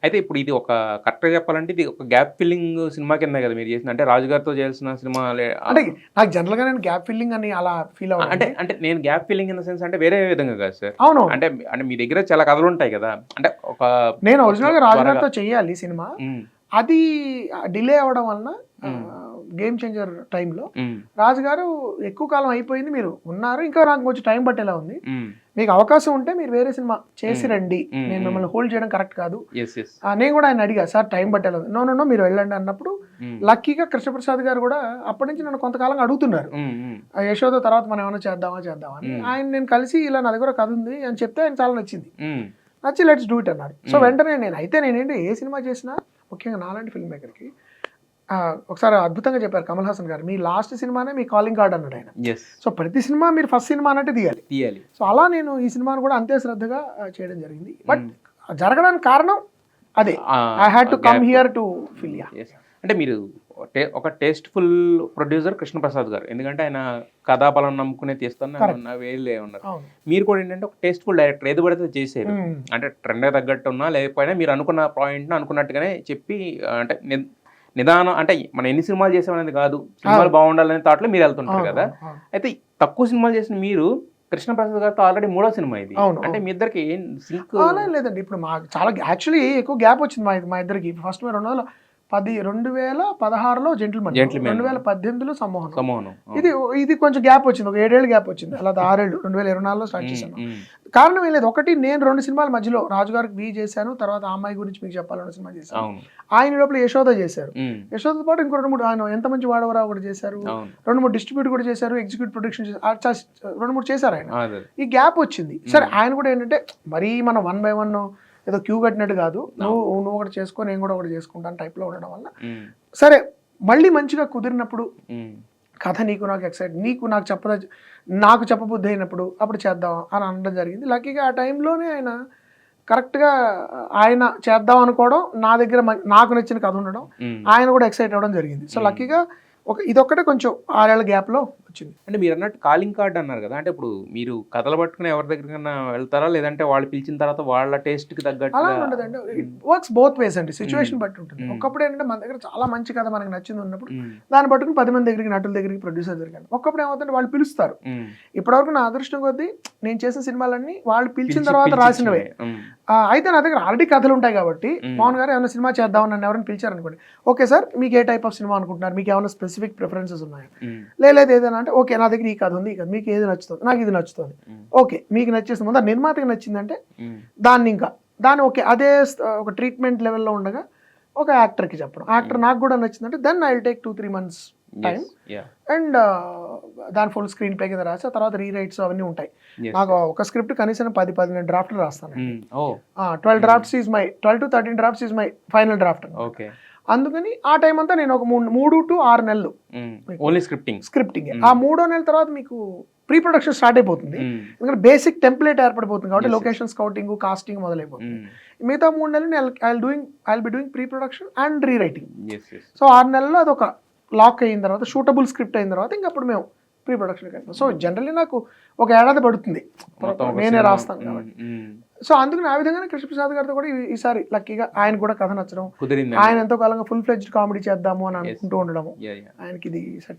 అయితే ఇప్పుడు ఇది ఒక కరెక్ట్‌గా చెప్పాలంటే ఇది ఒక గ్యాప్ ఫిల్లింగ్ సినిమా కిందే కదా మీరు చేసింది. అంటే 'రాజు గారితో' చేయాల్సిన సినిమా అంటే నాకు జనరల్‌గా నేను గ్యాప్ ఫిల్లింగ్ అని అలా ఫీల్ అంటే అవ్వనండి. అంటే నేను gap filling in the sense అంటే వేరే విధంగా కాదు సార్. అవునవును. అంటే అంటే మీ దగ్గర చాలా కథలుంటాయి కదా! అంటే ఒక నేను ఒరిజినల్‌గా రాజు త్వరగా గారితో చెయ్యాలి సినిమా. హ్మ్. అది డిలే అవ్వడం వలన హ్మ్. గేమ్ చేంజర్ టైంలో హ్మ్. రాజు గారు ఎక్కువ కాలం అయిపోయింది, మీరు ఉన్నారు, ఇంకా నాకు కొంచెం టైం పట్టేలా ఉంది. హ్మ్. మీకు అవకాశం ఉంటే మీరు వేరే సినిమా చేసి రండి. హ్మ్. నేను హ్మ్. మిమ్మల్ని హోల్డ్ చేయడం కరెక్ట్ కాదు. యెస్. యెస్. నేను కూడా ఆయన అడిగా, సార్ టైం పట్టేలా ఉంది. నో నో నో మీరు వెళ్ళండి అన్నప్పుడు హ్మ్. లక్కీగా కృష్ణప్రసాద్ గారు కూడా అప్పటి నుంచి నన్ను కొంతకాలంగా అడుగుతున్నారు. హ్మ్. హ్మ్. యశోద తర్వాత మనం ఏమైనా చేద్దామా అని. హ్మ్. ఆయన నేను కలిసి ఇలా నా దగ్గర కథ ఉంది అని చెప్తే ఆయన చాలా నచ్చింది. హ్మ్. నచ్చి లెట్స్ డూ ఇట్ అన్నారు. సో వెంటనే నేనేంటి ఏ సినిమా చేసినా ముఖ్యంగా నాలాంటి ఫిల్మ్ మేకర్కి ఒకసారి అద్భుతంగా చెప్పారు కమల్ హాసన్ గారు, మీ లాస్ట్ సినిమానే మీ కాలింగ్ కార్డ్ అన్నాడు ఆయన. యెస్. సో ప్రతి సినిమా మీరు ఫస్ట్ సినిమా అన్నట్టు తీయాలి. తీయాలి. సో అలా నేను ఈ సినిమాను కూడా అంతే శ్రద్ధగా చేయడం జరిగింది. బట్ జరగడానికి కారణం అదే, I had to come here to fill. Yes. అంటే మీరు ఒక టేస్ట్‌ఫుల్ ప్రొడ్యూసర్ కృష్ణప్రసాద్ గారు. ఎందుకంటే ఆయన కథాబలం నమ్ముకునే తీస్తాను వేలే ఉన్నారు. అవును. మీరు కూడా ఏంటంటే ఒక టేస్ట్‌ఫుల్ డైరెక్టర్ ఏది పడితే అది చేసేయరు. మ్మ్. అంటే ట్రెండ్‌కి తగ్గట్టు ఉన్నా లేకపోయినా మీరు అనుకున్న పాయింట్‌ని అనుకున్నట్టుగానే చెప్పి అంటే నిదానం అంటే మనం ఎన్ని సినిమాలు చేసామనేది కాదు. సినిమాలు బాగుండాలనే థాట్‌లో మీరు వెళ్తుంటారు కదా! అవును. అయితే తక్కువ సినిమాలు చేసిన మీరు కృష్ణప్రసాద్ గారితో ఆల్రెడీ మూడో సినిమా ఇది. అవును. అంటే మీ ఇద్దరికి సింక్ లేదండి, ఇప్పుడు మాకు చాలా యాక్చువల్లీ ఎక్కువ గ్యాప్ వచ్చింది మా ఇద్దరికి. ఫస్ట్ 2016లో జెంటిల్‌మెన్, 2018లో సమ్మోహనం. సమ్మోహనం. ఇది కొంచెం గ్యాప్ వచ్చింది, ఒక 7 ఏళ్ళు గ్యాప్ వచ్చింది. అలా 6 ఏళ్ళు 2024లో స్టార్ట్ చేశాను. కారణం ఏం లేదు, ఒకటి నేను 2 సినిమాల మధ్యలో రాజు గారికి వి చేశాను, తర్వాత ఆ అమ్మాయి గురించి మీకు చెప్పాలన్న సినిమా చేశాను. అవును. ఆయన లోపల యశోద చేశారు. యశోదతో పాటు ఇంకో 2-3 ఆయన ఎంత మంచి వాడవరా ఒకటి చేశారు, 2-3 డిస్ట్రిబ్యూట్ కూడా చేశారు, ఎగ్జిక్యూటివ్ ప్రొడక్షన్ 2-3 చేశారు ఆయన. ఈ గ్యాప్ వచ్చింది. సరే ఆయన కూడా ఏంటంటే మరీ మనం 1 by 1 ఏదో క్యూ కట్టినట్టు కాదు, నువ్వు ఒకటి చేసుకో నేను కూడా ఒకటి చేసుకుంటాను టైప్లో ఉండడం వల్ల సరే మళ్ళీ మంచిగా కుదిరినప్పుడు కథ నీకు నాకు చెప్పబుద్ధి అయినప్పుడు అప్పుడు చేద్దాం అని అనడం జరిగింది. లక్కీగా ఆ టైంలోనే ఆయన కరెక్ట్గా ఆయన చేద్దాం అనుకోవడం, నా దగ్గర నాకు నచ్చిన కథ ఉండడం, ఆయన కూడా ఎక్సైట్ అవ్వడం జరిగింది. సో లక్కీగా ఇదొక్కటే కొంచెం 6 ఏళ్ల గ్యాప్లో వచ్చింది. అంటే మీరు అన్నట్టు కాలింగ్ కార్డ్ అన్నారు కదా! అంటే ఇప్పుడు మీరు కథలు పట్టుకుని ఎవరి దగ్గరికైనా వెళ్తారా? లేదంటే వాళ్ళు పిలిచిన తర్వాత వాళ్ళ టేస్ట్‌కి అలా తగ్గట్టుగా ఉండదండి, ఇట్ వర్క్స్ బోత్ వేస్ అండి, సిచ్యువేషన్ బట్టి ఉంటుంది. ఒకప్పుడు ఏంటంటే మన దగ్గర చాలా మంచి కథ మనకు నచ్చింది ఉన్నప్పుడు దాన్ని పట్టుకుని 10 మంది దగ్గరికి, నటుల దగ్గరికి, ప్రొడ్యూసర్ దగ్గరికి. ఒకప్పుడు ఏమవుతుందంటే వాళ్ళు పిలుస్తారు. ఇప్పటివరకు నా అదృష్టం కొద్దీ నేను చేసిన సినిమాలన్నీ వాళ్ళు పిలిచిన తర్వాత రాసినవే. అయితే నా దగ్గర ఆల్రెడీ కథలు ఉంటాయి కాబట్టి మోహన్ గారు ఏమైనా సినిమా చేద్దామని నన్ను ఎవరైనా పిలిచారనుకోండి, ఓకే సార్ మీకు ఏ టైప్ ఆఫ్ సినిమా అనుకుంటున్నారు, మీకు ఏమైనా స్పెసిఫిక్ ప్రిఫరెన్సెస్ ఉన్నాయా, లేదు ఏదైనా అంటే ఓకే నా దగ్గర ఈ కథ ఉంది, మీకు ఏది నచ్చుతుంది, నాకు ఇది నచ్చుతుంది, ఓకే మీకు నచ్చేసిన ముందు నిర్మాతకి నచ్చిందంటే దాన్ని ఓకే అదే ఒక ట్రీట్మెంట్ లెవెల్లో ఉండగా ఒక యాక్టర్కి చెప్పడం, యాక్టర్ నాకు కూడా నచ్చిందంటే then I will take 2-3 months time and దాని ఫుల్ స్క్రీన్ ప్లే కింద రాసి ఆ తర్వాత రీరైట్స్ అవన్నీ ఉంటాయి. నాకు ఒక స్క్రిప్ట్ కనీసం 10-12 డ్రాఫ్ట్లు రాస్తాను. 12 to 13 drafts is my final draft. అందుకని ఆ టైం అంతా నేను ఒక 3 to 6 నెలలు ఓన్లీ స్క్రిప్టింగ్. ఆ 3వ నెల తర్వాత మీకు ప్రీ ప్రొడక్షన్ స్టార్ట్ అయిపోతుంది. ఎందుకంటే బేసిక్ టెంప్లెట్ ఏర్పడిపోతుంది కాబట్టి లొకేషన్ స్కౌటింగ్, కాస్టింగ్ మొదలైపోతుంది. మిగతా 3 నెలలు I will be doing pre production and rewriting. So 6 నెలల్లో అదొక లాక్ అయిన తర్వాత, షూటబుల్ స్క్రిప్ట్ అయిన తర్వాత ఇంకప్పుడు మేము ప్రీ ప్రొడక్షన్కి వెళ్తాం. సో జనరల్లీ నాకు ఒక ఏడాది పడుతుంది, నేనే రాస్తాను కాబట్టి. సో అందుకని ఆ విధంగానే కృష్ణప్రసాద్ గారితో కూడా ఈసారి లక్కీగా ఆయన కూడా కథ నచ్చడం, ఆయన ఎంతో కాలంగా ఫుల్ ఫ్లెడ్జ్డ్ కామెడీ చేద్దాము అని అనుకుంటూ ఉండడము, ఆయనకి ఇది సెట్